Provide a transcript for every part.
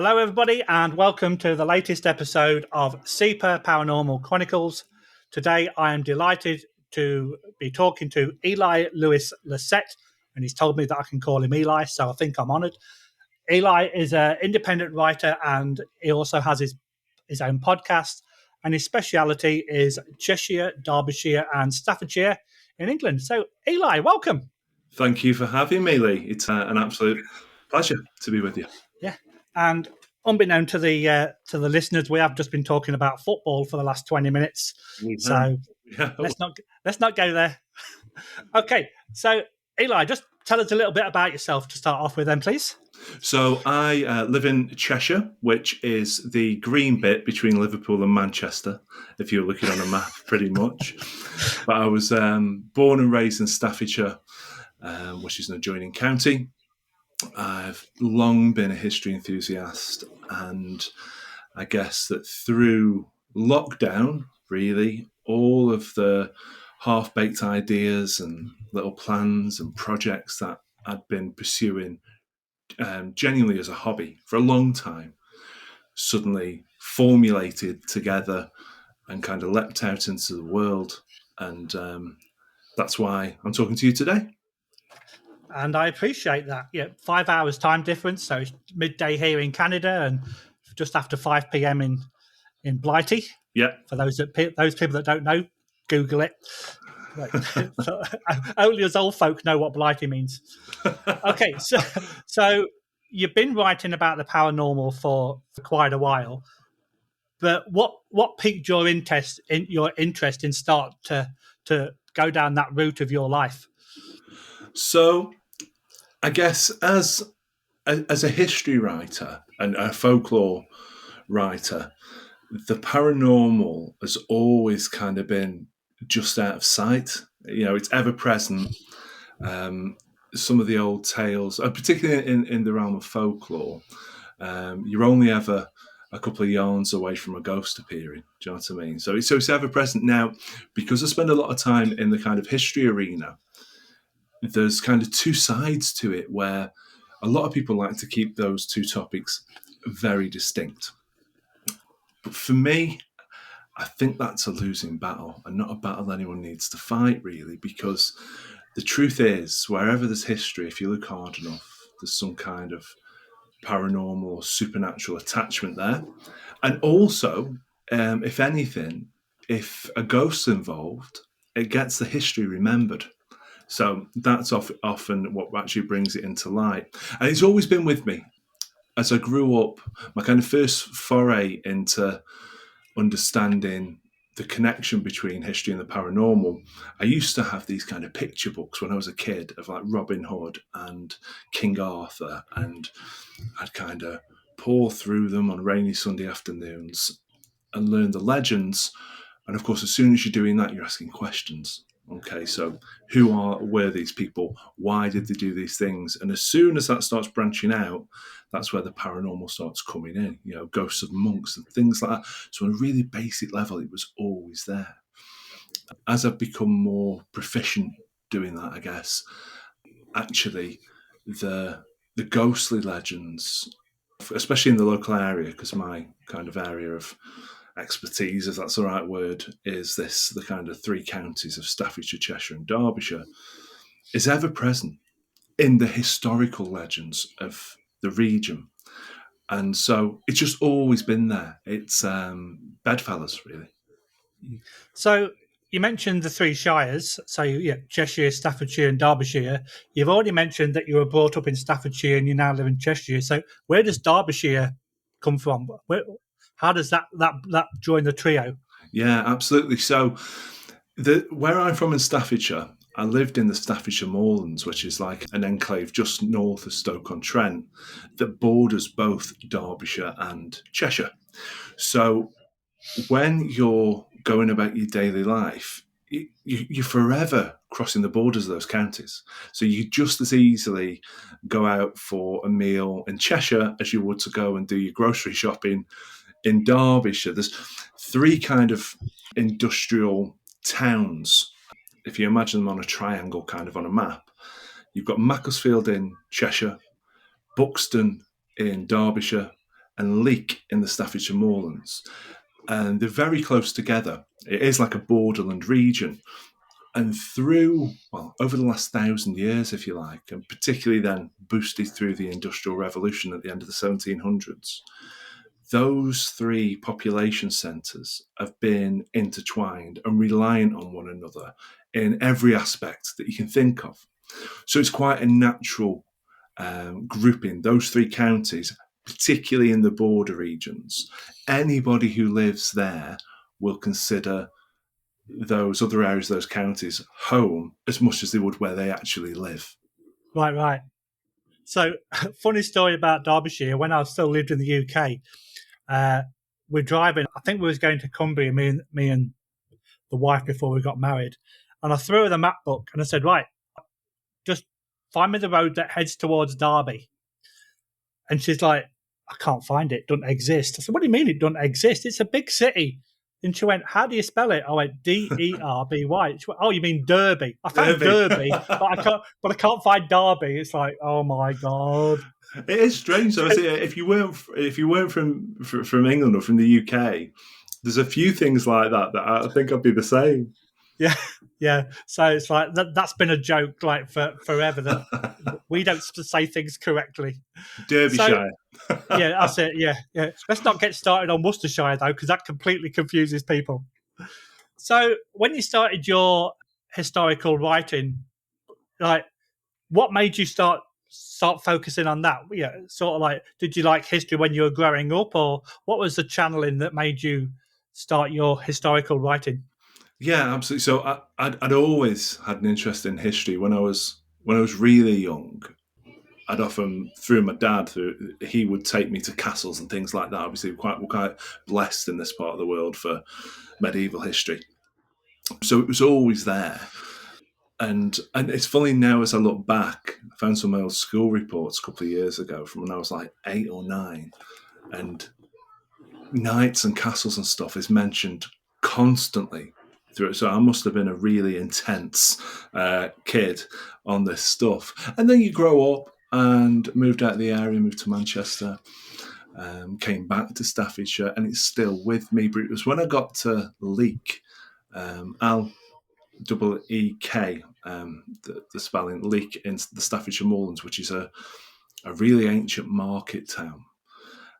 Hello, everybody, and welcome to the latest episode of Super Paranormal Chronicles. Today, I am delighted to be talking to Eli Lewis-Lycett, and he's told me that I can call him Eli, so I think I'm honoured. Eli is an independent writer, and he also has his own podcast, and his speciality is Cheshire, Derbyshire and Staffordshire in England. So, Eli, welcome. Thank you for having me, Lee. It's an absolute pleasure to be with you. Yeah, and unbeknown to the listeners, we have just been talking about football for the last 20 minutes. Let's not go there. Okay, so Eli, just tell us a little bit about yourself to start off with, then, please. So I live in Cheshire, which is the green bit between Liverpool and Manchester, if you're looking on a map, pretty much. But I was born and raised in Staffordshire, which is an adjoining county. I've long been a history enthusiast, and I guess that through lockdown, really, all of the half-baked ideas and little plans and projects that I'd been pursuing genuinely as a hobby for a long time suddenly formulated together and kind of leapt out into the world. And that's why I'm talking to you today. And I appreciate that. Yeah, 5 hours time difference, so it's midday here in Canada and just after 5 p.m. in Blighty. Yeah. For those people that don't know, Google it. Only us old folk know what Blighty means. Okay, so you've been writing about the paranormal for quite a while, but what piqued your interest in start to go down that route of your life? So, I guess as a history writer and a folklore writer, the paranormal has always kind of been just out of sight. You know, it's ever present. Some of the old tales, particularly in the realm of folklore, you're only ever a couple of yarns away from a ghost appearing. Do you know what I mean? So it's ever present. Now, because I spend a lot of time in the kind of history arena, there's kind of two sides to it where a lot of people like to keep those two topics very distinct. But for me, I think that's a losing battle and not a battle anyone needs to fight, really, because the truth is, wherever there's history, if you look hard enough, there's some kind of paranormal or supernatural attachment there. And also, if anything, if a ghost's involved, it gets the history remembered. So that's often what actually brings it into light. And it's always been with me. As I grew up, my kind of first foray into understanding the connection between history and the paranormal, I used to have these kind of picture books when I was a kid of like Robin Hood and King Arthur, and I'd kind of pour through them on rainy Sunday afternoons and learn the legends. And of course, as soon as you're doing that, you're asking questions. Okay, so were these people? Why did they do these things? And as soon as that starts branching out, that's where the paranormal starts coming in, you know, ghosts of monks and things like that. So on a really basic level, it was always there. As I've become more proficient doing that, I guess, actually the ghostly legends, especially in the local area, because my kind of area of expertise, if that's the right word, is the kind of three counties of Staffordshire, Cheshire and Derbyshire, is ever present in the historical legends of the region. And so it's just always been there. It's bedfellows, really. So you mentioned the three shires, so yeah, Cheshire, Staffordshire and Derbyshire. You've already mentioned that you were brought up in Staffordshire and you now live in Cheshire. So where does Derbyshire come from? How does that join the trio? Yeah, absolutely. So where I'm from in Staffordshire, I lived in the Staffordshire Moorlands, which is like an enclave just north of Stoke-on-Trent that borders both Derbyshire and Cheshire. So when you're going about your daily life, you're forever crossing the borders of those counties. So you just as easily go out for a meal in Cheshire as you would to go and do your grocery shopping in Derbyshire. There's three kind of industrial towns. If you imagine them on a triangle kind of on a map, you've got Macclesfield in Cheshire, Buxton in Derbyshire, and Leek in the Staffordshire Moorlands. And they're very close together. It is like a borderland region. And over the last 1,000 years, if you like, and particularly then boosted through the Industrial Revolution at the end of the 1700s, those three population centres have been intertwined and reliant on one another in every aspect that you can think of. So it's quite a natural grouping, those three counties, particularly in the border regions. Anybody who lives there will consider those other areas, those counties, home as much as they would where they actually live. Right. So, funny story about Derbyshire. When I still lived in the UK, we're driving. I think we was going to Cumbria, me and the wife, before we got married. And I threw her the map book and I said, right, just find me the road that heads towards Derby. And she's like, I can't find it. It doesn't exist. I said, what do you mean it doesn't exist? It's a big city. And she went, how do you spell it? I went, Derby. She went, oh, you mean Derby? I found Derby, but I can't find Derby. It's like, oh my God. It is strange. So if you weren't from England or from the UK, there's a few things like that I think I'd be the same. Yeah. So it's like that's been a joke like for forever that we don't say things correctly. Derbyshire. So, yeah, that's it. Yeah. Let's not get started on Worcestershire though, because that completely confuses people. So when you started your historical writing, like, what made you start focusing on that? Yeah, sort of like, did you like history when you were growing up, or what was the channeling that made you start your historical writing? Yeah, absolutely. So I'd always had an interest in history. When I was really young, I'd often, through my dad, he would take me to castles and things like that. Obviously, we're quite blessed in this part of the world for medieval history. So it was always there. And it's funny now as I look back, I found some of my old school reports a couple of years ago from when I was like 8 or 9. And knights and castles and stuff is mentioned constantly through it. So I must have been a really intense kid on this stuff. And then you grow up and moved out of the area, moved to Manchester, came back to Staffordshire, and it's still with me. But it was when I got to Leek, L-E-E-K, the spelling, Leek in the Staffordshire Moorlands, which is a really ancient market town.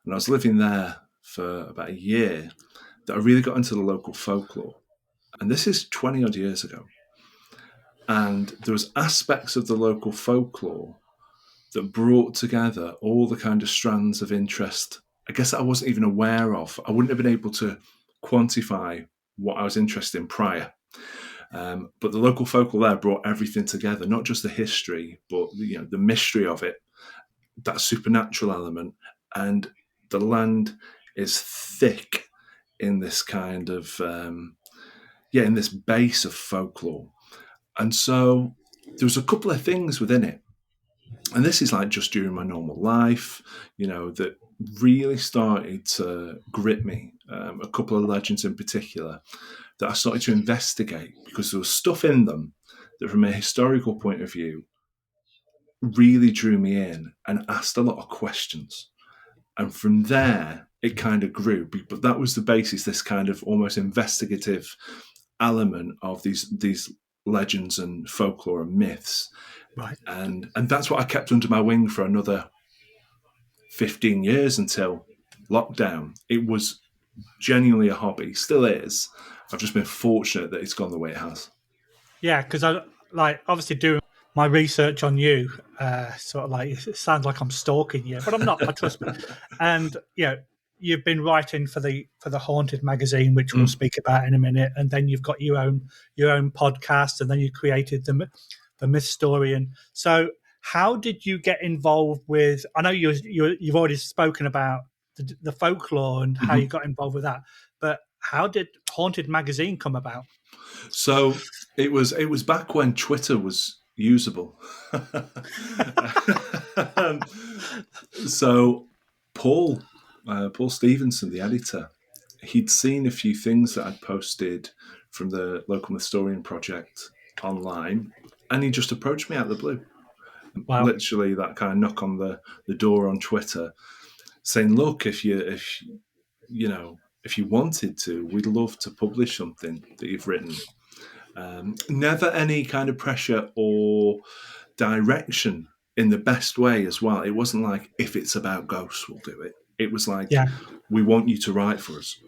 And I was living there for about a year that I really got into the local folklore. And this is 20 odd years ago. And there was aspects of the local folklore that brought together all the kind of strands of interest, I guess, that I wasn't even aware of. I wouldn't have been able to quantify what I was interested in prior. But the local folklore there brought everything together, not just the history, but the mystery of it, that supernatural element. And the land is thick in this kind of, in this base of folklore. And so there was a couple of things within it. And this is like just during my normal life, that really started to grip me. A couple of legends in particular that I started to investigate, because there was stuff in them that, from a historical point of view, really drew me in and asked a lot of questions. And from there, it kind of grew. But that was the basis, this kind of almost investigative element of these legends and folklore and myths. Right. And that's what I kept under my wing for another 15 years until lockdown. It was genuinely a hobby, still is. I've just been fortunate that it's gone the way it has. Yeah, because I obviously doing my research on you, sort of like, it sounds like I'm stalking you, but I'm not. I trust me. And you've been writing for the Haunted magazine, which we'll speak about in a minute, and then you've got your own podcast, and then you created the Mythstorian. So how did you get involved with? I know you've already spoken about the folklore and how you got involved with that, but how did Haunted magazine come about? So it was back when Twitter was usable. So Paul Stevenson, the editor, he'd seen a few things that I'd posted from the Local Mythstorian project online, and he just approached me out of the blue. Wow. Literally that kind of knock on the door on Twitter. saying, look, if you wanted to, we'd love to publish something that you've written. Never any kind of pressure or direction in the best way as well. It wasn't like, if it's about ghosts, we'll do it. It was like, we want you to write for us.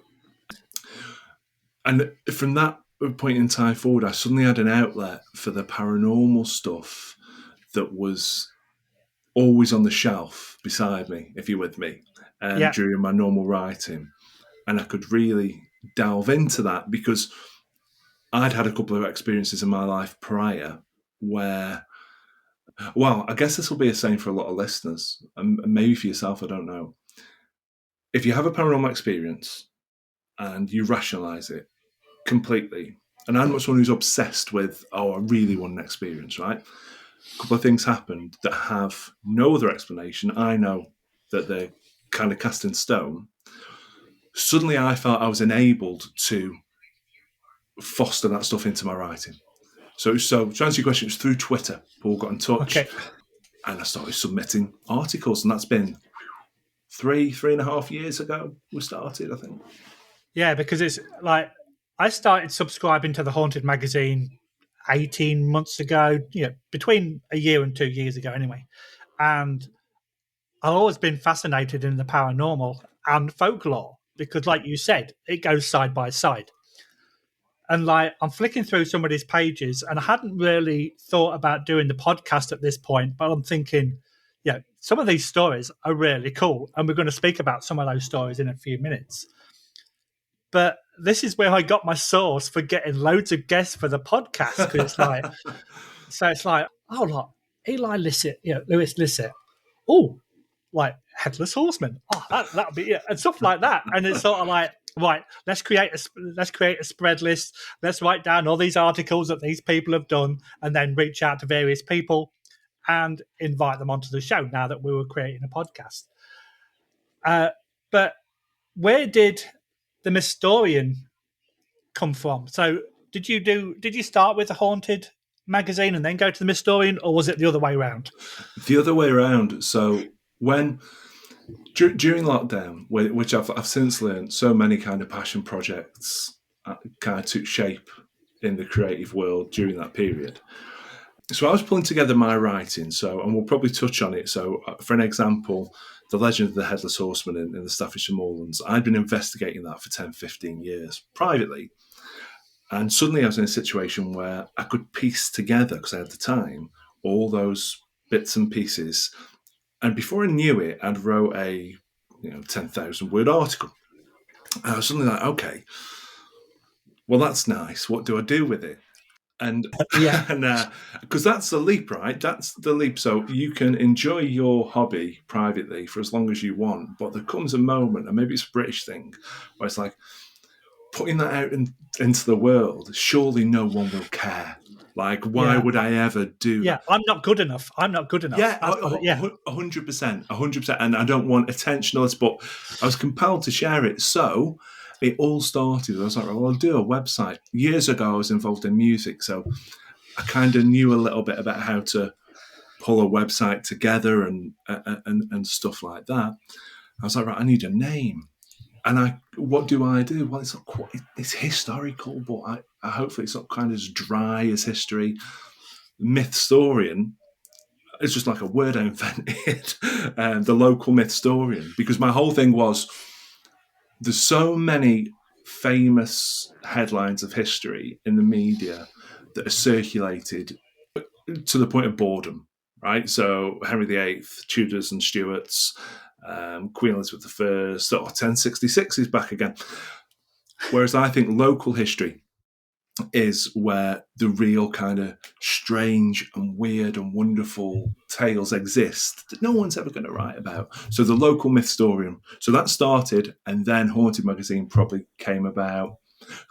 And from that point in time forward, I suddenly had an outlet for the paranormal stuff that was always on the shelf beside me, if you're with me, during my normal writing. And I could really delve into that because I'd had a couple of experiences in my life prior where, well, I guess this will be a saying for a lot of listeners, and maybe for yourself, I don't know. If you have a paranormal experience and you rationalise it completely, and I'm not someone who's obsessed with, I really want an experience, right? A couple of things happened that have no other explanation. I know that they're kind of cast in stone. Suddenly I felt I was enabled to foster that stuff into my writing. So to answer your question, it was through Twitter. Paul got in touch and I started submitting articles, and that's been 3.5 years ago we started, I think. Yeah, because it's like I started subscribing to the Haunted magazine 18 months ago, between a year and 2 years ago anyway. And I've always been fascinated in the paranormal and folklore because, like you said, it goes side by side. And like I'm flicking through some of these pages, and I hadn't really thought about doing the podcast at this point, but I'm thinking, some of these stories are really cool, and we're going to speak about some of those stories in a few minutes. But this is where I got my source for getting loads of guests for the podcast. Because it's like, Eli Lewis-Lycett. Oh, like Headless Horseman. Oh, that'll be it, and stuff like that. And it's sort of like, right, let's create a spread list. Let's write down all these articles that these people have done, and then reach out to various people and invite them onto the show. Now that we were creating a podcast, but where did the Mythstorian come from? So did you start with the Haunted magazine and then go to the Mythstorian, or was it the other way around? The other way around. So when during lockdown, which I've since learned, so many kind of passion projects kind of took shape in the creative world during that period. So I was pulling together my writing, and we'll probably touch on it. So for an example, the legend of the Headless Horseman in the Staffordshire Moorlands, I'd been investigating that for 10, 15 years privately. And suddenly I was in a situation where I could piece together, because I had the time, all those bits and pieces. And before I knew it, I'd wrote a 10,000 word article. And I was suddenly like, okay, well, that's nice. What do I do with it? And because that's the leap, right? That's the leap. So you can enjoy your hobby privately for as long as you want, but there comes a moment, and maybe it's a British thing, where it's like putting that out into the world. Surely no one will care. Like, why would I ever do? Yeah, I'm not good enough. Yeah, 100%. And I don't want attention on this, but I was compelled to share it. So it all started. I was like, well, I'll do a website. Years ago, I was involved in music, so I kind of knew a little bit about how to pull a website together and stuff like that. I was like, right, I need a name. And what do I do? Well, it's not quite, it's historical, but I hopefully it's not kind of as dry as history. Mythstorian, it's just like a word I invented. The Local Mythstorian, because my whole thing was, there's so many famous headlines of history in the media that are circulated to the point of boredom, right? So Henry VIII, Tudors and Stuarts, Queen Elizabeth I, 1066 is back again. Whereas I think local history is where the real kind of strange and weird and wonderful tales exist that no one's ever going to write about. So the Local Mythstorian. So that started, and then Haunted magazine probably came about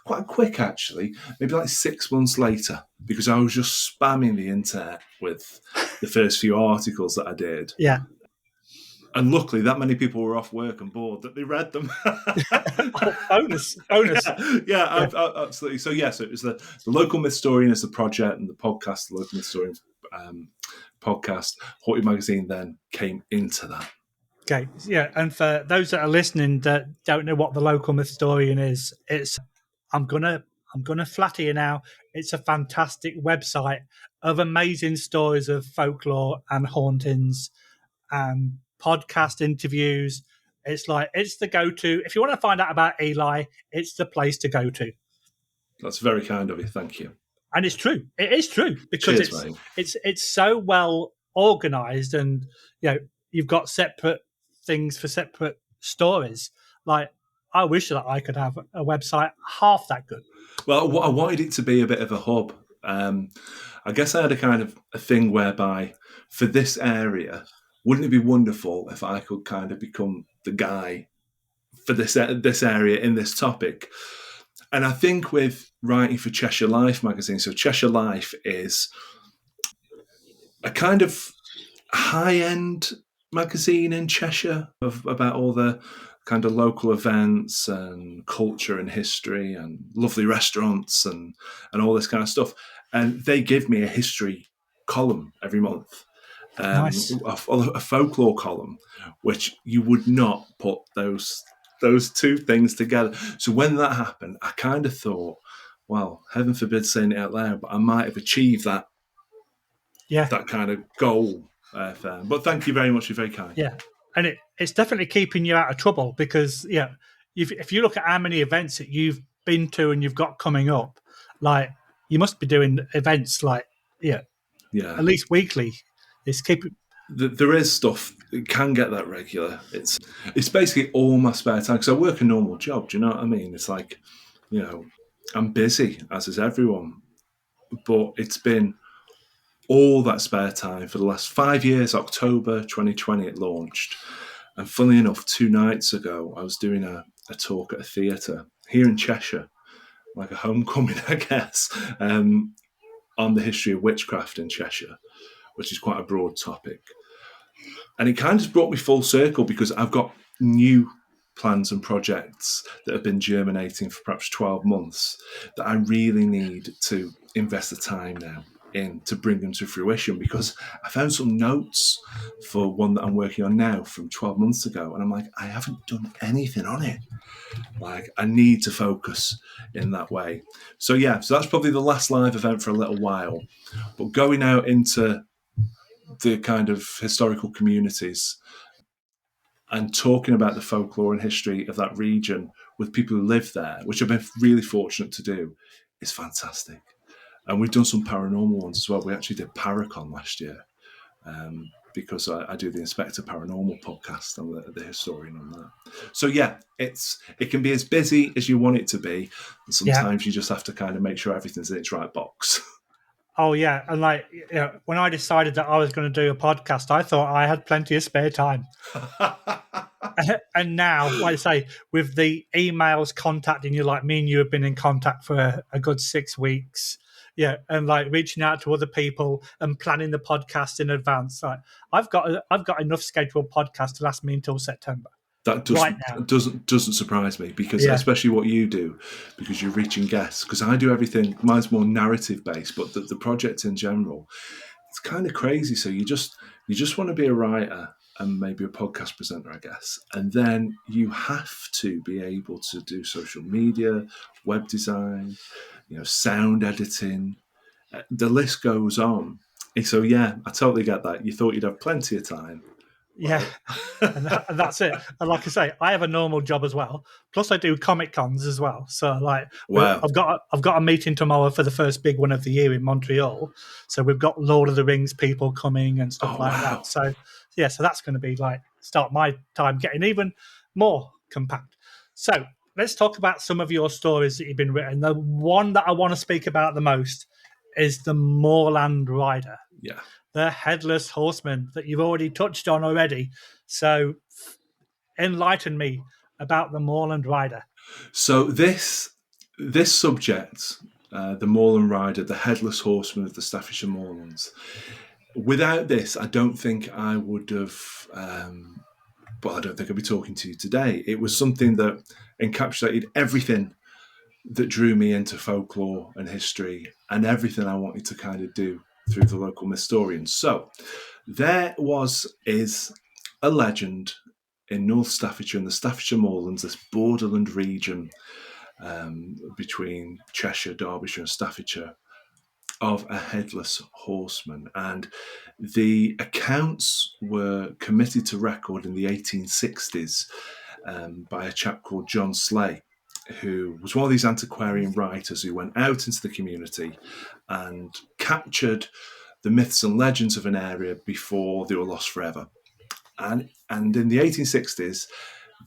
quite quick, actually, maybe like 6 months later, because I was just spamming the internet with the first few articles that I did. Yeah. And luckily, that many people were off work and bored that they read them. bonus. Yeah, absolutely. So it was the Local Mythstorian as the project, and the podcast, the Local Mythstorian podcast. Haunted magazine then came into that. Okay, yeah, and for those that are listening that don't know what the Local Mythstorian is, I'm gonna flatter you now. It's a fantastic website of amazing stories of folklore and hauntings and podcast interviews. It's the go-to. If you want to find out about Eli, it's the place to go to. That's very kind of you. Thank you. And it's true. It is true because Cheers, mate. it's so well organized, and you've got separate things for separate stories. Like, I wish that I could have a website half that good. Well, I wanted it to be a bit of a hub. I guess I had a kind of a thing whereby for this area, wouldn't it be wonderful if I could kind of become the guy for this area in this topic? And I think with writing for Cheshire Life Magazine, so Cheshire Life is a kind of high-end magazine in Cheshire about all the kind of local events and culture and history and lovely restaurants and all this kind of stuff. And they give me a history column every month, Nice. a folklore column, which you would not put those two things together. So when that happened, I kind of thought, well, heaven forbid saying it out loud, but I might have achieved that kind of goal. But thank you very much. You're very kind. Yeah, and it's definitely keeping you out of trouble because if you look at how many events that you've been to and you've got coming up, like you must be doing events at least weekly. It's keeping. There is stuff that can get that regular. It's basically all my spare time because I work a normal job. Do you know what I mean? It's like, I'm busy, as is everyone, but it's been all that spare time for the last 5 years. October 2020 it launched, and funnily enough, 2 nights ago I was doing a talk at a theatre here in Cheshire, like a homecoming, I guess, on the history of witchcraft in Cheshire, which is quite a broad topic. And it kind of brought me full circle because I've got new plans and projects that have been germinating for perhaps 12 months that I really need to invest the time now in to bring them to fruition, because I found some notes for one that I'm working on now from 12 months ago, and I'm like, I haven't done anything on it. Like, I need to focus in that way. So that's probably the last live event for a little while. But going out into the kind of historical communities and talking about the folklore and history of that region with people who live there, which I've been really fortunate to do, is fantastic. And we've done some paranormal ones as well. We actually did Paracon last year because I do the Inspector Paranormal Podcast. I'm the historian on that. So it can be as busy as you want it to be. And sometimes you just have to kind of make sure everything's in its right box. Oh, yeah. And when I decided that I was going to do a podcast, I thought I had plenty of spare time. And now, like I say, with the emails contacting you, like me and you have been in contact for a good 6 weeks. Yeah, and reaching out to other people and planning the podcast in advance. I've got enough scheduled podcasts to last me until September. That doesn't surprise me because especially what you do, because you're reaching guests. Because I do everything. Mine's more narrative based, but the project in general, it's kind of crazy. So you just want to be a writer and maybe a podcast presenter, I guess, and then you have to be able to do social media, web design, sound editing. The list goes on. So I totally get that. You thought you'd have plenty of time. Yeah, and that's it. And like I say, I have a normal job as well. Plus, I do Comic Cons as well. So, wow. I've got a meeting tomorrow for the first big one of the year in Montreal. So we've got Lord of the Rings people coming and stuff that. So so that's going to be start my time getting even more compact. So let's talk about some of your stories that you've been written. The one that I want to speak about the most is the Moorland Rider. Yeah. The Headless Horseman that you've already touched on already. So enlighten me about the Moorland Rider. So this subject, the Moorland Rider, the Headless Horseman of the Staffordshire Moorlands, without this, I don't think I would have, I don't think I'd be talking to you today. It was something that encapsulated everything that drew me into folklore and history and everything I wanted to kind of do through the Local Mythstorians. So there is a legend in North Staffordshire and the Staffordshire Moorlands, this borderland region between Cheshire, Derbyshire and Staffordshire, of a headless horseman. And the accounts were committed to record in the 1860s by a chap called John Slay, who was one of these antiquarian writers who went out into the community and captured the myths and legends of an area before they were lost forever. And in the 1860s,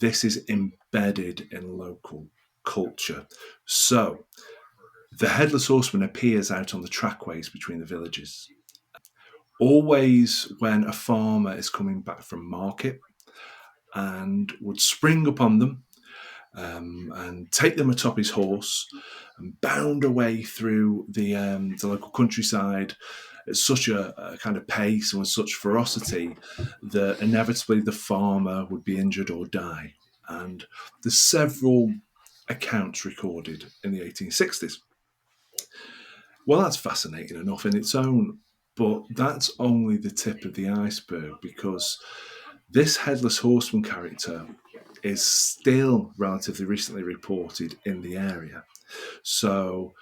this is embedded in local culture. So the Headless Horseman appears out on the trackways between the villages. Always when a farmer is coming back from market, and would spring upon them and take them atop his horse and bound away through the local countryside at such a kind of pace and with such ferocity that inevitably the farmer would be injured or die. And there's several accounts recorded in the 1860s. Well, that's fascinating enough in its own, but that's only the tip of the iceberg, because this Headless Horseman character is still relatively recently reported in the area. So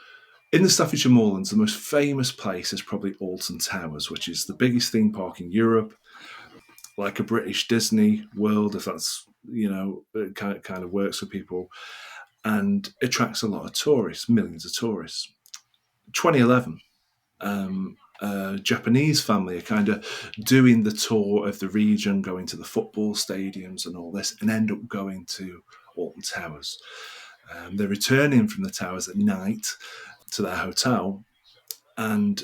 in the Staffordshire Moorlands, the most famous place is probably Alton Towers, which is the biggest theme park in Europe, like a British Disney World, if that's, it kind of works for people, and attracts a lot of tourists, millions of tourists. 2011, a Japanese family are kind of doing the tour of the region, going to the football stadiums and all this, and end up going to Alton Towers. They're returning from the towers at night to their hotel, and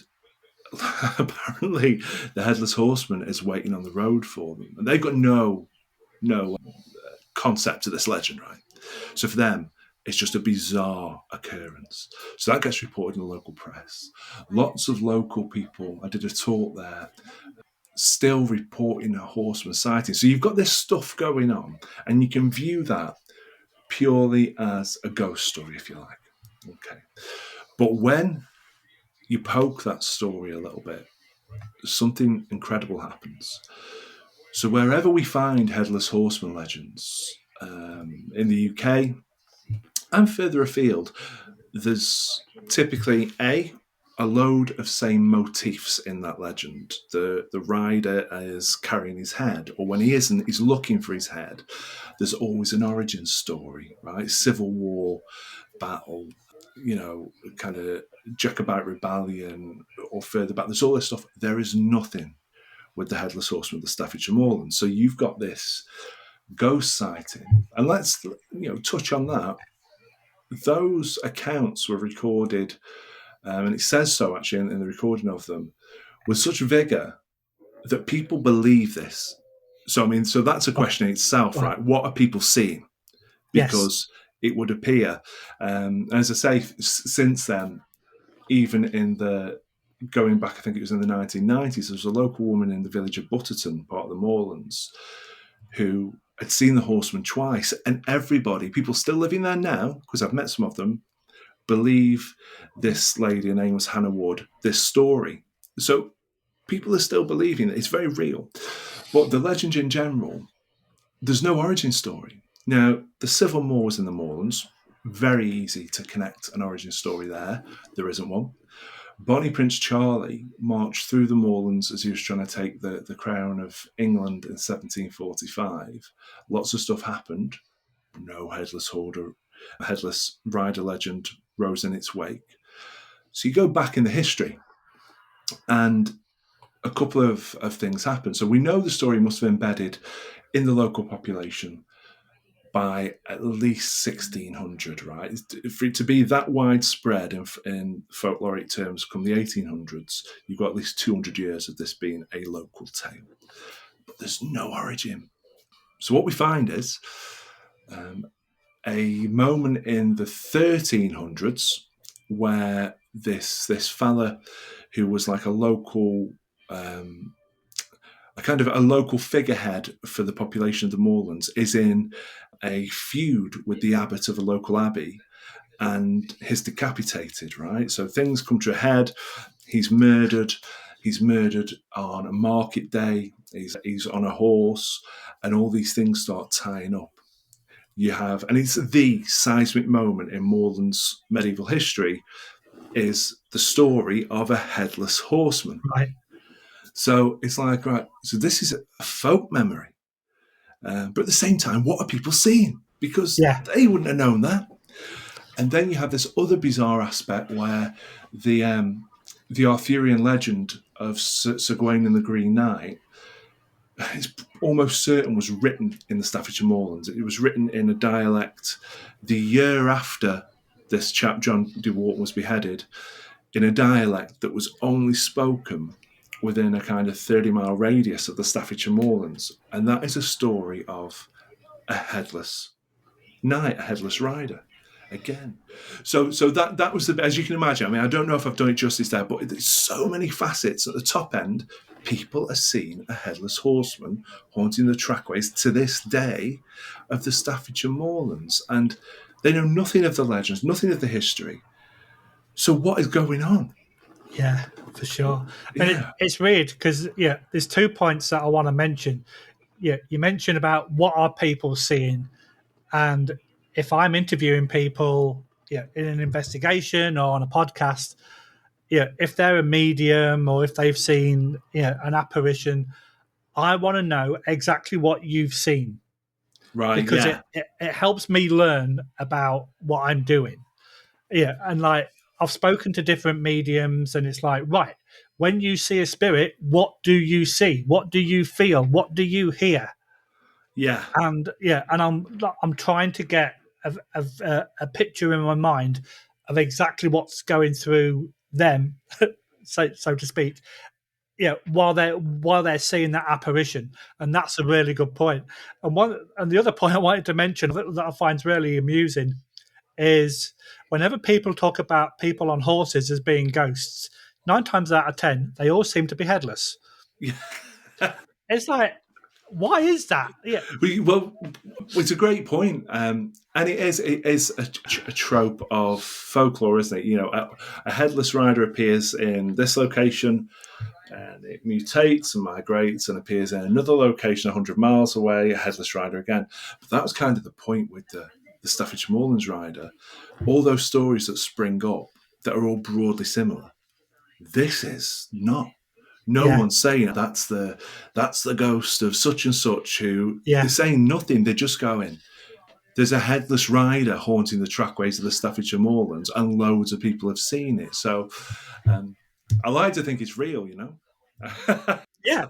apparently the Headless Horseman is waiting on the road for them. And they've got no concept of this legend, right? So for them, it's just a bizarre occurrence. So that gets reported in the local press. Lots of local people, I did a talk there, still reporting a horseman sighting. So you've got this stuff going on, and you can view that purely as a ghost story, if you like. Okay. But when you poke that story a little bit, something incredible happens. So wherever we find Headless Horseman legends, in the UK and further afield, there's typically a load of same motifs in that legend. The rider is carrying his head, or when he isn't, he's looking for his head. There's always an origin story, right? Civil War, battle, kind of Jacobite rebellion, or further back. There's all this stuff. There is nothing with the Headless Horseman of the Staffordshire Moorlands. So you've got this ghost sighting. And let's touch on that. Those accounts were recorded, and it says so actually in the recording of them, with such vigour that people believe this. So that's a question in itself, right? What are people seeing? Because it would appear, as I say, since then, even going back, I think it was in the 1990s, there was a local woman in the village of Butterton, part of the Moorlands, who had seen the horseman twice, and people still living there now, because I've met some of them, believe this lady, her name was Hannah Wood, this story. So people are still believing that it's very real. But the legend in general, there's no origin story. Now, the Civil Moors in the Moorlands, very easy to connect an origin story there. There isn't one. Bonnie Prince Charlie marched through the Moorlands as he was trying to take the crown of England in 1745. Lots of stuff happened. No headless rider legend rose in its wake. So you go back in the history, and a couple of things happen. So we know the story must have embedded in the local population by at least 1600, right? For it to be that widespread in folkloric terms come the 1800s, you've got at least 200 years of this being a local tale. But there's no origin. So what we find is a moment in the 1300s where this fella who was like a local a local figurehead for the population of the Moorlands is in a feud with the abbot of a local abbey, and he's decapitated, right? So things come to a head, he's murdered, he's murdered on a market day, he's on a horse, and all these things start tying up. You have, and it's the seismic moment in Moorlands medieval history, is the story of a headless horseman. Right. So it's like, right, so this is a folk memory. But at the same time, what are people seeing? Because they wouldn't have known that. And then you have this other bizarre aspect where the Arthurian legend of Sir Gawain and the Green Knight is almost certain was written in the Staffordshire Moorlands. It was written in a dialect the year after this chap John de Wharton was beheaded, in a dialect that was only spoken within a kind of 30-mile radius of the Staffordshire Moorlands. And that is a story of a headless knight, a headless rider. Again, so that was the, as you can imagine. I mean, I don't know if I've done it justice there, but there's so many facets at the top end. People are seeing a headless horseman haunting the trackways to this day of the Staffordshire Moorlands, and they know nothing of the legends, nothing of the history. So what is going on? Yeah, for sure. And it's weird because there's 2 points that I want to mention. Yeah, you mentioned about what are people seeing, and if I'm interviewing people, in an investigation or on a podcast, if they're a medium or if they've seen, an apparition, I want to know exactly what you've seen, right? Because it helps me learn about what I'm doing. Yeah, and like I've spoken to different mediums, and it's like, right, when you see a spirit, what do you see? What do you feel? What do you hear? Yeah, and I'm trying to get a picture in my mind of exactly what's going through them, so to speak. While they're seeing that apparition, and that's a really good point. And the other point I wanted to mention that I find really amusing is whenever people talk about people on horses as being ghosts, 9 times out of 10 they all seem to be headless. It's like, why is that? Yeah. Well, it's a great point, and it is a trope of folklore, isn't it? A headless rider appears in this location, and it mutates and migrates and appears in another location 100 miles away, a headless rider again. But that was kind of the point with the Staffordshire Moorlands rider. All those stories that spring up that are all broadly similar. This is not. No one's saying that's the ghost of such and such who they're saying nothing. They're just going, there's a headless rider haunting the trackways of the Staffordshire Moorlands, and loads of people have seen it. So I like to think it's real, Yeah.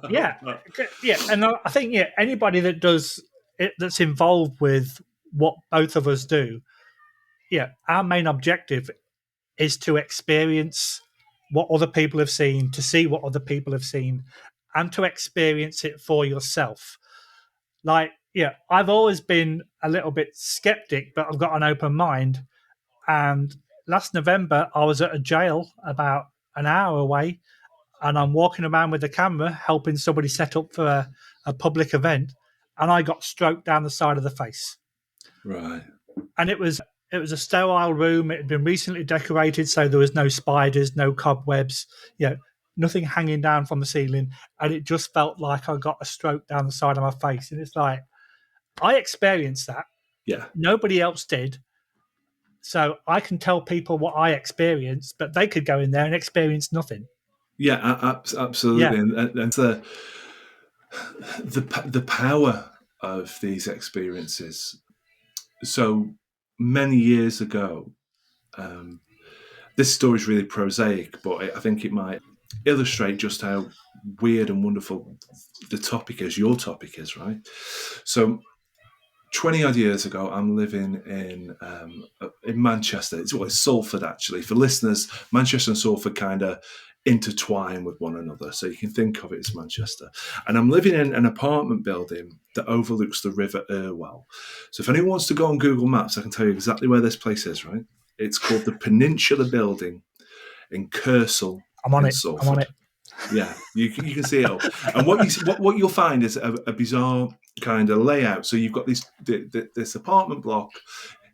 And I think anybody that does it, that's involved with what both of us do, our main objective is to experience what other people have seen, to see what other people have seen, and to experience it for yourself. Like, I've always been a little bit skeptic, but I've got an open mind. And last November, I was at a jail about an hour away, and I'm walking around with a camera helping somebody set up for a public event, and I got stroked down the side of the face. Right. And it was a sterile room. It had been recently decorated, so there was no spiders, no cobwebs, nothing hanging down from the ceiling. And it just felt like I got a stroke down the side of my face. And it's like, I experienced that. Yeah. Nobody else did. So I can tell people what I experienced, but they could go in there and experience nothing. Yeah, absolutely. Yeah. And the power of these experiences. So many years ago, this story is really prosaic, but I think it might illustrate just how weird and wonderful the topic is, your topic is, right? So 20 odd years ago, I'm living in Manchester. It's Salford, actually. For listeners, Manchester and Salford kind of intertwine with one another, so you can think of it as Manchester. And I'm living in an apartment building that overlooks the River Irwell. So if anyone wants to go on Google Maps, I can tell you exactly where this place is, right? It's called the Peninsula Building in Kersal. I'm on it. Yeah, you can see it all. And what you'll find is a bizarre kind of layout. So you've got this apartment block,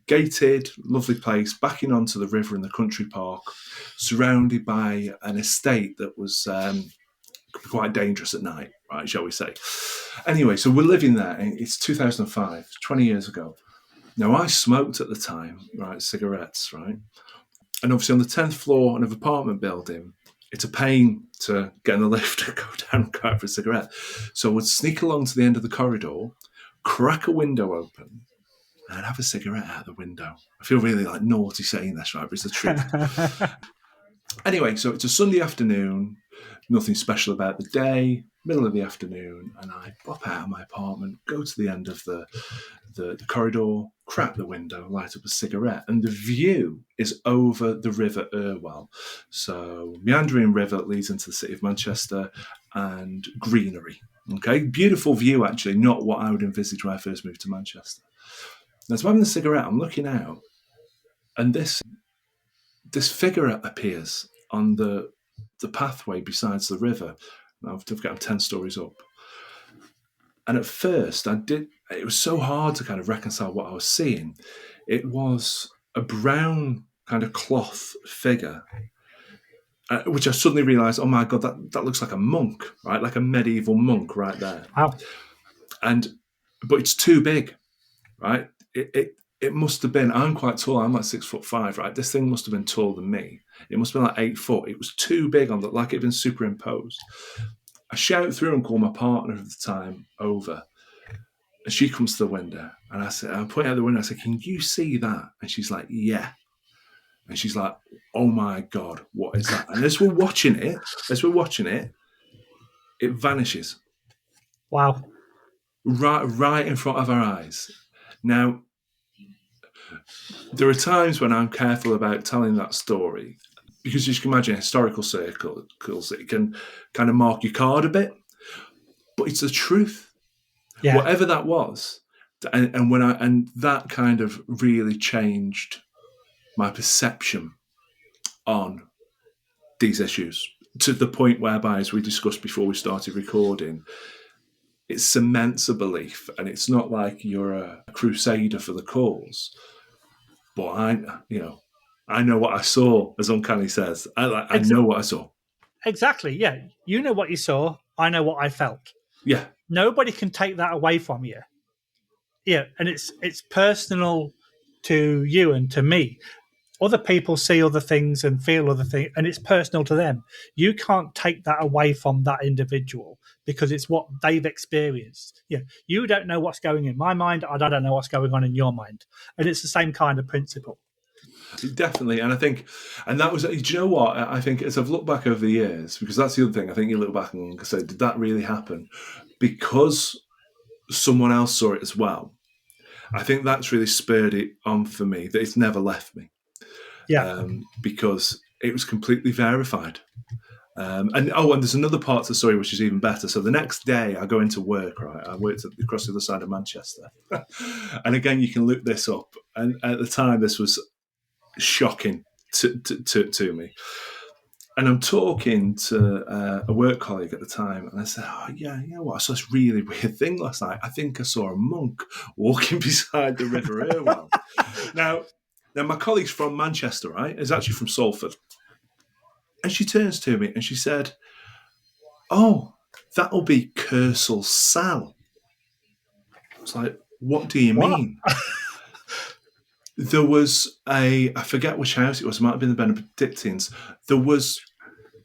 gated, lovely place, backing onto the river in the country park, surrounded by an estate that was quite dangerous at night, right, shall we say. Anyway, so we're living there, and it's 2005, 20 years ago. Now, I smoked at the time, right, cigarettes, right? And obviously on the 10th floor of an apartment building, it's a pain to get in the lift and go down and go out for a cigarette. So I would sneak along to the end of the corridor, crack a window open, and have a cigarette out the window. I feel really like naughty saying this, right? But it's the truth. Anyway, so it's a Sunday afternoon, nothing special about the day, middle of the afternoon, and I pop out of my apartment, go to the end of the corridor, crack the window, light up a cigarette, and the view is over the River Irwell. So meandering river that leads into the city of Manchester, and greenery. Okay, beautiful view, actually, not what I would envisage when I first moved to Manchester. Now, so I'm having the cigarette, I'm looking out, and this figure appears on the pathway besides the river. Now, don't forget, I'm 10 stories up. And at first, it was so hard to kind of reconcile what I was seeing. It was a brown kind of cloth figure, which I suddenly realised, oh my God, that looks like a monk, right? Like a medieval monk right there. Wow. But it's too big, right? It must have been, I'm quite tall, I'm like 6'5", right? This thing must have been taller than me. It must have been like 8 foot. It was too big like it had been superimposed. I shout through and call my partner at the time over. And she comes to the window, and I point out the window, I say, can you see that? And she's like, yeah. And she's like, oh my God, what is that? And as we're watching it, it vanishes. Wow. Right in front of our eyes. Now, there are times when I'm careful about telling that story, because you can imagine historical circles, it can kind of mark your card a bit, but it's the truth. Yeah. Whatever that was, and that kind of really changed my perception on these issues, to the point whereby, as we discussed before we started recording, it cements a belief, and it's not like you're a crusader for the cause. But I know what I saw, as Uncanny says. I know what I saw. Exactly, yeah. You know what you saw. I know what I felt. Yeah. Nobody can take that away from you. Yeah, and it's personal to you and to me. Other people see other things and feel other things, and it's personal to them. You can't take that away from that individual because it's what they've experienced. Yeah, you don't know what's going in my mind, and I don't know what's going on in your mind, and it's the same kind of principle. Definitely, and I think, and that was, do you know what? I think as I've looked back over the years, because that's the other thing. I think you look back and say, did that really happen? Because someone else saw it as well. I think that's really spurred it on for me, that it's never left me. Yeah, because it was completely verified. And there's another part to the story which is even better. So the next day I go into work, right? I worked across the other side of Manchester. And again, you can look this up. And at the time, this was shocking to me. And I'm talking to a work colleague at the time, and I said, oh, yeah, you know what? I saw this really weird thing last night. I think I saw a monk walking beside the River Irwell. Now, my colleague's from Manchester, right? Is actually from Salford. And she turns to me and she said, oh, that'll be Kersal Sal. I was like, what do you mean? There was I forget which house it was, it might have been the Benedictines. There was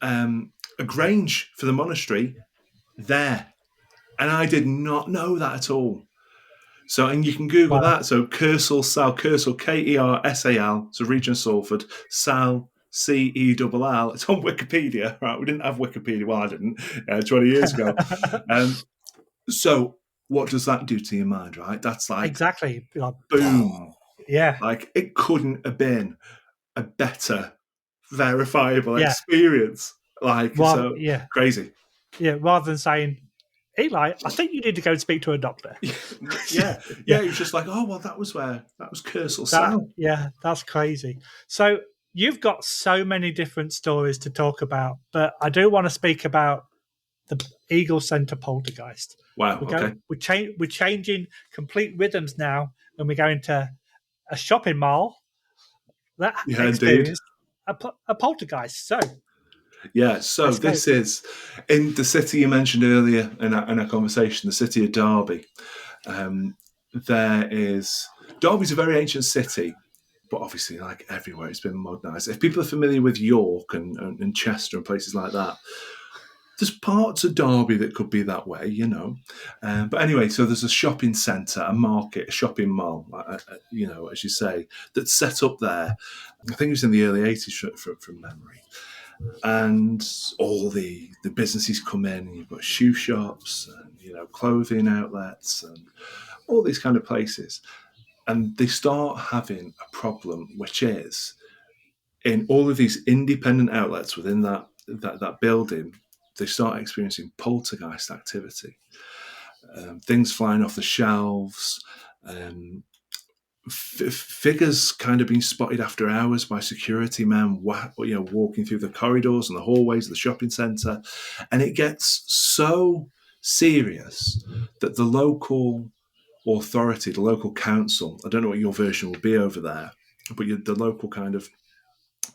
a grange for the monastery there. And I did not know that at all. So, and you can Google that. So Kersal Sal, Kersal, Kersal, so region Salford, Sal, Cell. It's on Wikipedia, right? We didn't have Wikipedia. Well, I didn't 20 years ago. So what does that do to your mind, right? That's like... Exactly. Like, boom. Yeah. Like, it couldn't have been a better verifiable experience. Like, crazy. Yeah, rather than saying, Eli, I think you need to go and speak to a doctor. Yeah. It was just like, oh, well, that was Kersal Sal. Yeah, that's crazy. So you've got so many different stories to talk about, but I do want to speak about the Eagle Centre Poltergeist. Wow, We're changing complete rhythms now, and we're going to a shopping mall that experienced a poltergeist. So Yeah, so Let's go. this is in the city you mentioned earlier in our conversation, the city of Derby. Derby's a very ancient city, but obviously, like everywhere, it's been modernised. If people are familiar with York and Chester and places like that, there's parts of Derby that could be that way, you know. But anyway, so there's a shopping centre, a market, a shopping mall, you know, as you say, that's set up there. I think it was in the early 80s from memory. And all the businesses come in, and you've got shoe shops and, you know, clothing outlets and all these kind of places. And they start having a problem, which is in all of these independent outlets within that building, they start experiencing poltergeist activity. Things flying off the shelves, figures kind of being spotted after hours by security men, you know, walking through the corridors and the hallways of the shopping centre. And it gets so serious that the local authority, the local council, I don't know what your version will be over there, but the local kind of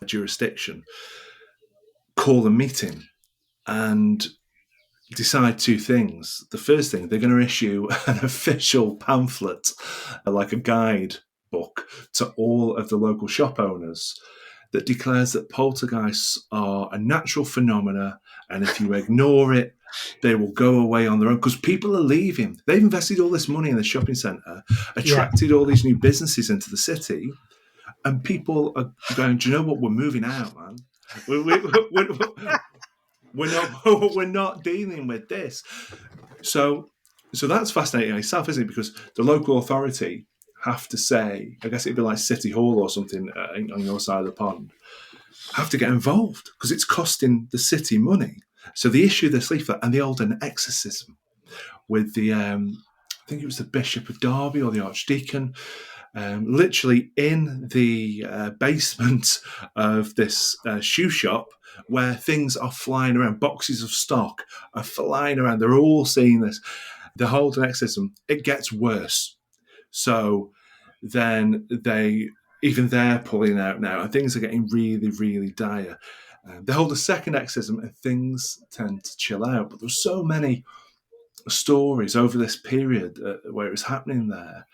jurisdiction, call a meeting and decide two things. The first thing, they're going to issue an official pamphlet, like a guide book, to all of the local shop owners that declares that poltergeists are a natural phenomena, and if you ignore it, they will go away on their own, because people are leaving. They've invested all this money in the shopping centre, attracted all these new businesses into the city, and people are going, do you know what? We're moving out, man. We're not dealing with this. So that's fascinating in itself, isn't it? Because the local authority have to say, I guess it'd be like City Hall or something on your side of the pond, have to get involved because it's costing the city money. So they issue this leaflet and they hold an exorcism with the, I think it was the Bishop of Derby or the Archdeacon, literally in the basement of this shoe shop, where things are flying around. Boxes of stock are flying around. They're all seeing this. They hold an exorcism. It gets worse. So then they're pulling out now, and things are getting really, really dire. They hold a second exorcism, and things tend to chill out. But there's so many stories over this period where it was happening there.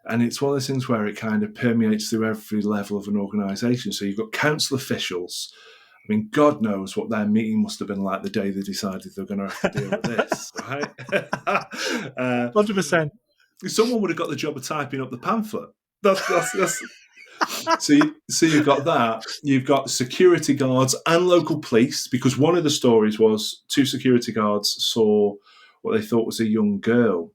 And it's one of those things where it kind of permeates through every level of an organisation. So you've got council officials. I mean, God knows what their meeting must have been like the day they decided they're going to have to deal with this, right? 100%. Someone would have got the job of typing up the pamphlet. That's So you've got that. You've got security guards and local police, because one of the stories was two security guards saw what they thought was a young girl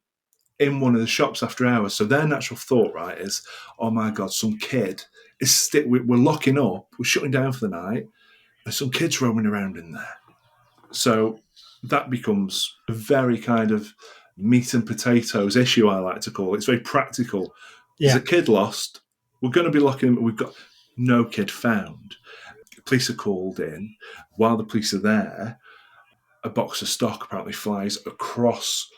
in one of the shops after hours. So their natural thought, right, is, oh my God, some kid is we're locking up, we're shutting down for the night, and some kid's roaming around in there. So that becomes a very kind of meat and potatoes issue, I like to call it. It's very practical. Yeah. There's a kid lost. We're going to be locking him. We've got no kid found. The police are called in. While the police are there, a box of stock apparently flies across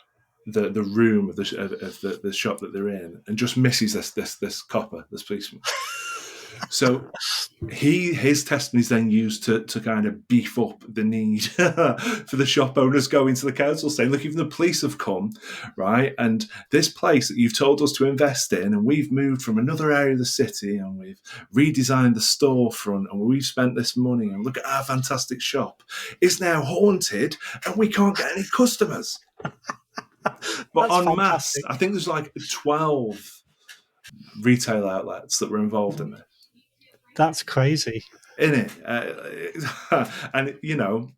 the room of the shop that they're in and just misses this copper, this policeman. So his testimony is then used to kind of beef up the need for the shop owners going to the council saying, look, even the police have come, right? And this place that you've told us to invest in, and we've moved from another area of the city, and we've redesigned the storefront, and we've spent this money, and look at our fantastic shop, is now haunted, and we can't get any customers. But en masse, I think there's like 12 retail outlets that were involved in it. That's crazy. In it. And, you know,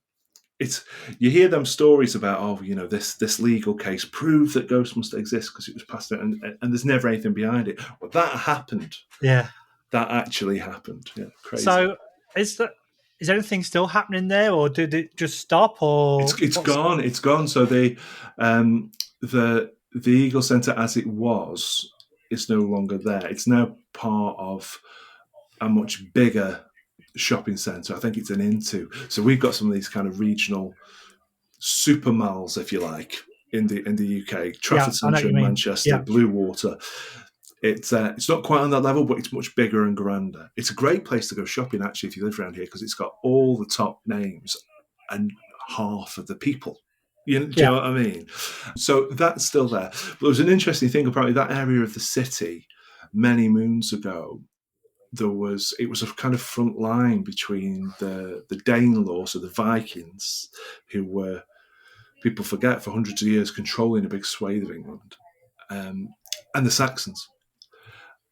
you hear them stories about, oh, you know, this legal case proved that ghosts must exist because it was passed out, and there's never anything behind it. Well, that happened. Yeah. That actually happened. Yeah, crazy. So is anything still happening there, or did it just stop? Or it's gone. It's gone. So the Eagle Centre as it was is no longer there. It's now part of a much bigger shopping centre. I think it's an Into. So we've got some of these kind of regional super malls, if you like, in the UK. Trafford Centre in Manchester, Blue Water It's not quite on that level, but it's much bigger and grander. It's a great place to go shopping, actually, if you live around here, because it's got all the top names and half of the people. Do you know what I mean? So that's still there. But there was an interesting thing, apparently, that area of the city many moons ago, it was a kind of front line between the Danelaw, so the Vikings, who were, people forget, for hundreds of years controlling a big swathe of England, and the Saxons.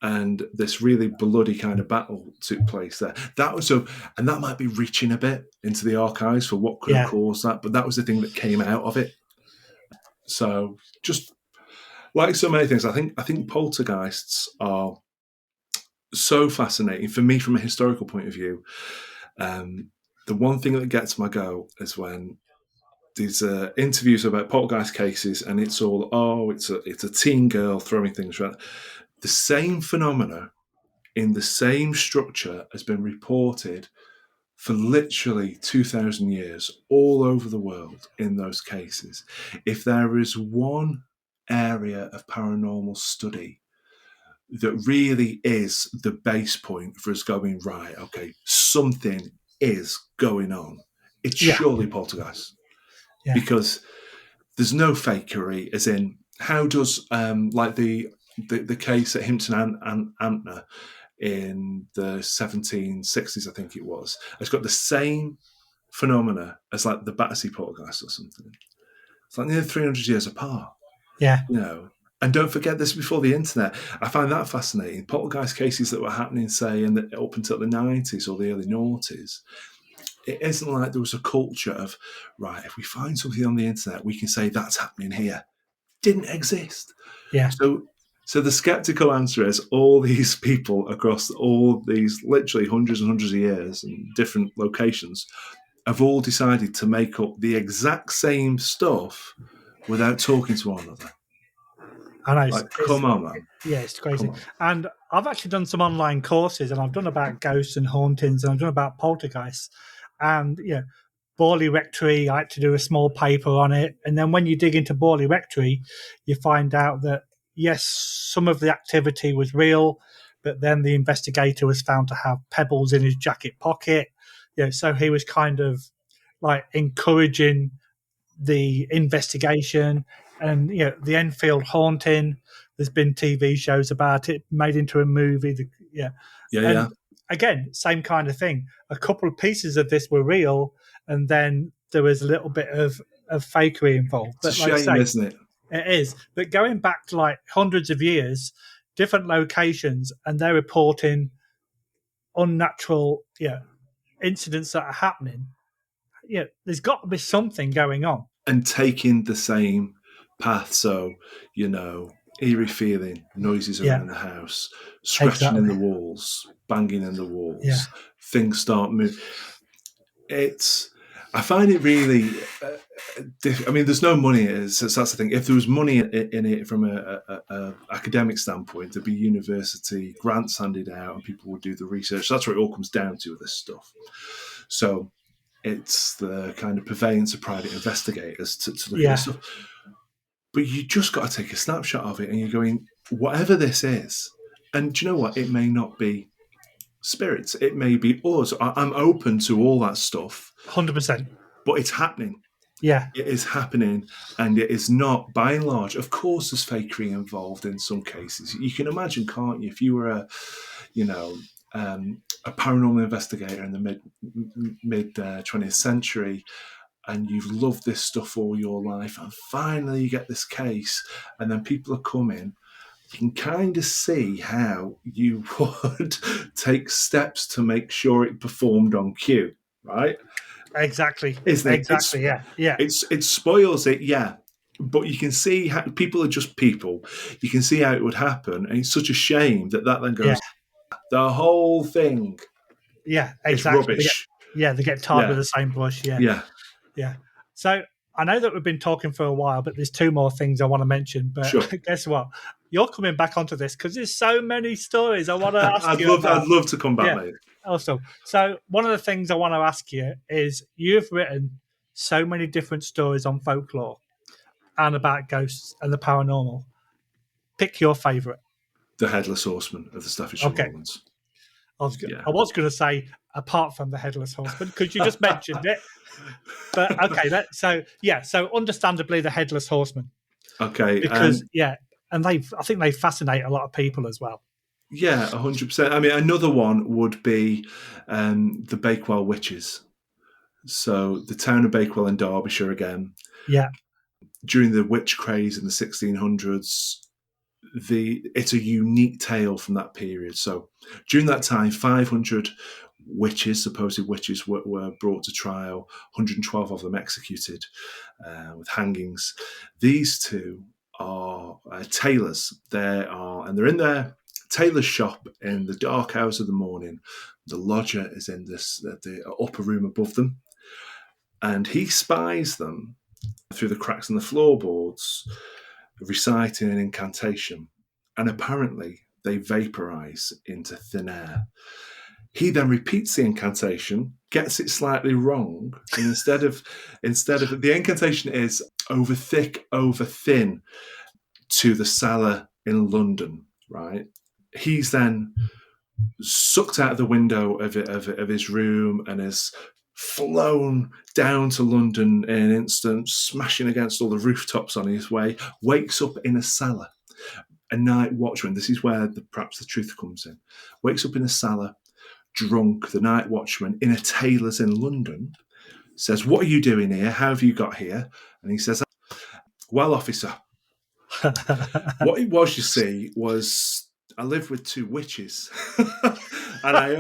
And this really bloody kind of battle took place there. That was and that might be reaching a bit into the archives for what could have caused that, but that was the thing that came out of it. So, just like so many things, I think poltergeists are so fascinating for me from a historical point of view. The one thing that gets my go is when these interviews about poltergeist cases, and it's all, it's a teen girl throwing things around. The same phenomena in the same structure has been reported for literally 2,000 years all over the world in those cases. If there is one area of paranormal study that really is the base point for us going, right, okay, something is going on, it's surely poltergeist. Yeah. Because there's no fakery, as in, how does, like the case at Himpton and Antner in the 1760s, I think it was, it's got the same phenomena as like the Battersea poltergeist or something. It's like nearly 300 years apart. Yeah. And don't forget, this before the internet. I find that fascinating. Poltergeist cases that were happening, say, up until the 90s or the early noughties, it isn't like there was a culture of, right, if we find something on the internet, we can say that's happening here. Didn't exist. Yeah. So the skeptical answer is all these people across all these literally hundreds and hundreds of years in different locations have all decided to make up the exact same stuff without talking to one another. I know. Come on, man. Yeah, it's crazy. And I've actually done some online courses, and I've done about ghosts and hauntings, and I've done about poltergeists. And, Borley Rectory, I had to do a small paper on it. And then when you dig into Borley Rectory, you find out that, yes, some of the activity was real, but then the investigator was found to have pebbles in his jacket pocket. So he was kind of like encouraging the investigation. And, the Enfield haunting, there's been TV shows about it, made into a movie. Again, same kind of thing. A couple of pieces of this were real, and then there was a little bit of fakery involved. It's a shame, isn't it? It is. But going back to like hundreds of years, different locations, and they're reporting unnatural incidents that are happening. There's got to be something going on. And taking the same path. So, eerie feeling, noises around the house, scratching in the walls, banging in the walls, things start moving. I find it really, there's no money. So that's the thing. If there was money in it from a academic standpoint, there'd be university grants handed out and people would do the research. That's what it all comes down to with this stuff. So it's the kind of purveyance of private investigators to look at this stuff. But you just got to take a snapshot of it and you're going, whatever this is, and do you know what? It may not be spirits. It may be us. I'm open to all that stuff. 100%. But it's happening. Yeah. It is happening, and it is not, by and large, of course there's fakery involved in some cases. You can imagine, can't you, if you were a paranormal investigator in the mid 20th century, and you've loved this stuff all your life, and finally you get this case, and then people are coming, you can kind of see how you would take steps to make sure it performed on cue, right? Exactly. Isn't it? Exactly, yeah. It spoils it, yeah. But you can see how people are just people. You can see how it would happen, and it's such a shame that then goes, the whole thing is rubbish. They get tired with the same brush, Yeah. So I know that we've been talking for a while, but there's two more things I want to mention. But guess what? You're coming back onto this because there's so many stories I want to ask you about. I'd love to come back, mate. Also, so one of the things I want to ask you is you've written so many different stories on folklore and about ghosts and the paranormal. Pick your favourite. The Headless Horseman of the Staffordshire Okay. Moorlands. I was going to say apart from the Headless Horseman because you just mentioned it. But okay, so understandably the Headless Horseman. Okay, because and I think they fascinate a lot of people as well. Yeah, 100%. I mean, another one would be the Bakewell Witches. So the town of Bakewell in Derbyshire again. Yeah. During the witch craze in the 1600s, it's a unique tale from that period. So during that time, 500 supposed witches, were brought to trial, 112 of them executed with hangings. These two are tailors. They're in their tailor's shop in the dark hours of the morning. The lodger is in the upper room above them, and he spies them through the cracks in the floorboards, reciting an incantation, and apparently they vaporize into thin air. He then repeats the incantation, gets it slightly wrong, and instead of the incantation is over thick, over thin to the cellar in London, right? He's then sucked out of the window of his room and is flown down to London in an instant, smashing against all the rooftops on his way, wakes up in a cellar. A night watchman, this is where perhaps the truth comes in, wakes up in a cellar, drunk. The night watchman in a tailor's in London says, "What are you doing here? How have you got here?" And he says, "Well, officer, what it was, you see, was I lived with two witches and I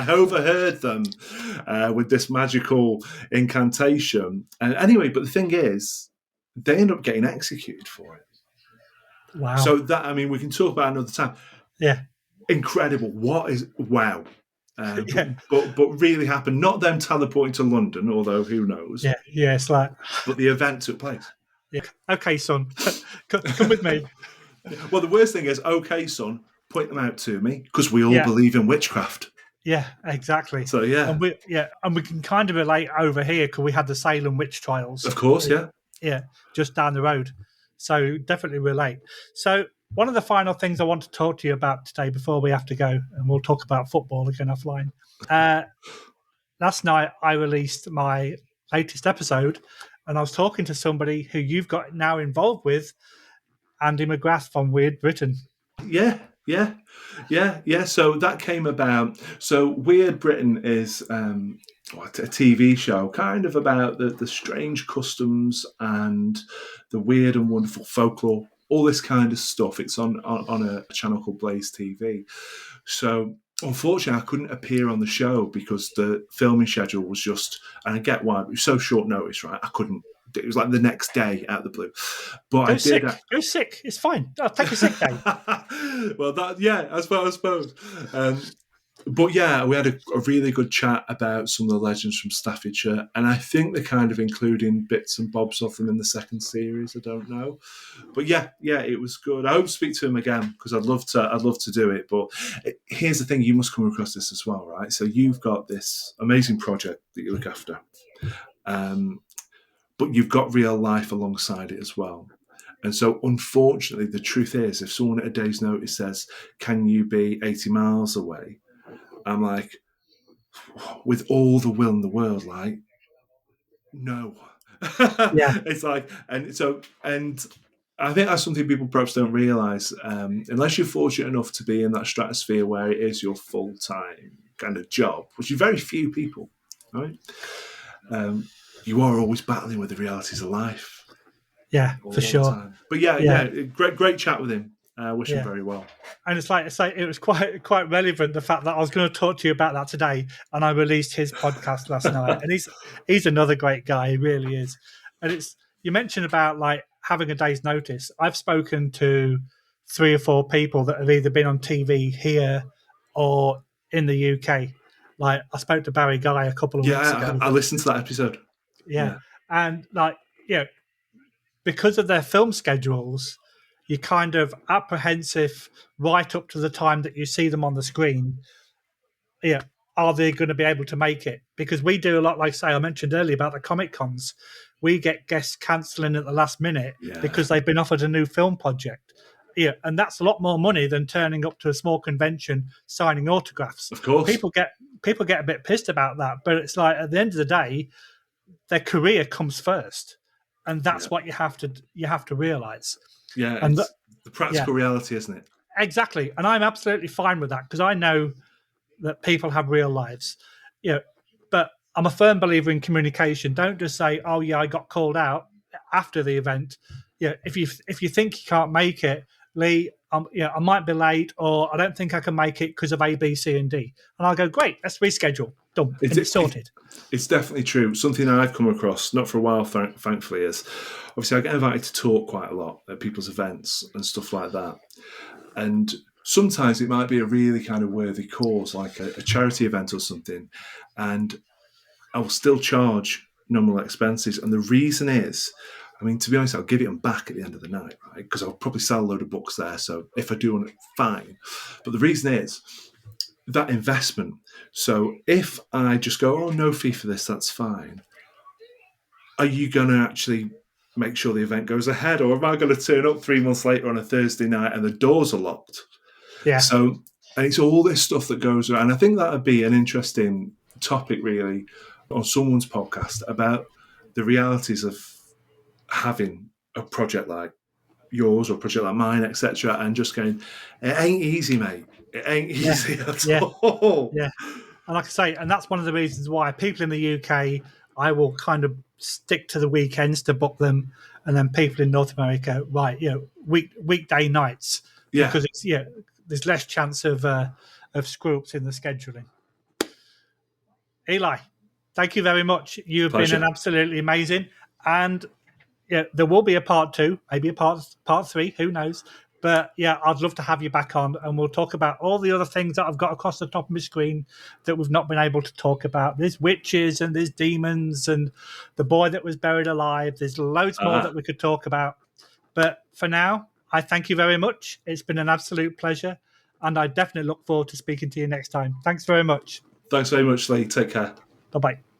overheard them with this magical incantation. And anyway, but the thing is, they end up getting executed for it." Wow. So that, I mean, we can talk about another time. Yeah. Incredible. Wow. Yeah. But really happened. Not them teleporting to London, although who knows. Yeah. It's like. But the event took place. Yeah. Okay, son, come with me. Well, the worst thing is, okay, son, point them out to me, because we all believe in witchcraft. Yeah, exactly. So yeah, and we can kind of relate over here because we had the Salem witch trials. Of course, yeah, just down the road. So definitely relate. So one of the final things I want to talk to you about today before we have to go, and we'll talk about football again offline. Last night I released my latest episode, and I was talking to somebody who you've got now involved with, Andy McGrath from Weird Britain. Yeah. So that came about. So Weird Britain is a TV show kind of about the strange customs and the weird and wonderful folklore, all this kind of stuff. It's on a channel called Blaze TV. So unfortunately, I couldn't appear on the show because the filming schedule was just, and I get why, it was so short notice, right? I couldn't. It was like the next day out of the blue. But Go sick. Go sick. It's fine. I'll take a sick day. Well, I suppose. But yeah, we had a really good chat about some of the legends from Staffordshire, and I think they're kind of including bits and bobs of them in the second series. I don't know, but yeah, it was good. I hope to speak to him again because I'd love to do it. But here's the thing: you must come across this as well, right? So you've got this amazing project that you look after, but you've got real life alongside it as well. And so, unfortunately, the truth is, if someone at a day's notice says, "Can you be 80 miles away?" I'm like, with all the will in the world, like, no. Yeah. It's like, and I think that's something people perhaps don't realise. Unless you're fortunate enough to be in that stratosphere where it is your full-time kind of job, which is very few people, right? You are always battling with the realities of life. Yeah, for sure. Time. But yeah, great chat with him. I wish him very well. And it's like it was quite relevant, the fact that I was going to talk to you about that today, and I released his podcast last night. And he's another great guy, he really is. And you mentioned about like having a day's notice. I've spoken to 3 or 4 people that have either been on TV here or in the UK. Like I spoke to Barry Guy a couple of weeks ago. I listened to that episode. Yeah. And like, because of their film schedules, you're kind of apprehensive right up to the time that you see them on the screen. Yeah, are they going to be able to make it? Because we do a lot, like say I mentioned earlier about the Comic Cons. We get guests cancelling at the last minute because they've been offered a new film project. Yeah, and that's a lot more money than turning up to a small convention signing autographs. Of course. People get a bit pissed about that, but it's like at the end of the day, their career comes first, and that's what you have to realize. Yeah, and it's the practical reality, isn't it? Exactly, and I'm absolutely fine with that because I know that people have real lives. But I'm a firm believer in communication. Don't just say, "Oh yeah, I got called out after the event." If you think you can't make it, Lee, I might be late, or I don't think I can make it because of A, B, C, and D. And I'll go, great, let's reschedule. Done. It's sorted. It's definitely true. Something I've come across, not for a while, thankfully, is obviously I get invited to talk quite a lot at people's events and stuff like that. And sometimes it might be a really kind of worthy cause, like a charity event or something. And I will still charge nominal expenses. And the reason is, I mean, to be honest, I'll give it them back at the end of the night, right? Because I'll probably sell a load of books there. So if I do, fine. But the reason is that investment. So if I just go, oh, no fee for this, that's fine. Are you going to actually make sure the event goes ahead? Or am I going to turn up 3 months later on a Thursday night and the doors are locked? Yeah. So, and it's all this stuff that goes around. And I think that would be an interesting topic, really, on someone's podcast about the realities of having a project like yours or a project like mine, etc., and just going, it ain't easy, mate. It ain't easy at all. Yeah. And like I say, and that's one of the reasons why people in the UK, I will kind of stick to the weekends to book them, and then people in North America, right, weekday nights, because it's there's less chance of screw-ups in the scheduling. Eli, thank you very much. You've been an absolutely amazing, and there will be a part 2, maybe a part 3, who knows? But I'd love to have you back on, and we'll talk about all the other things that I've got across the top of my screen that we've not been able to talk about. There's witches and there's demons and the boy that was buried alive. There's loads more that we could talk about. But for now, I thank you very much. It's been an absolute pleasure, and I definitely look forward to speaking to you next time. Thanks very much. Thanks very much, Lee. Take care. Bye-bye.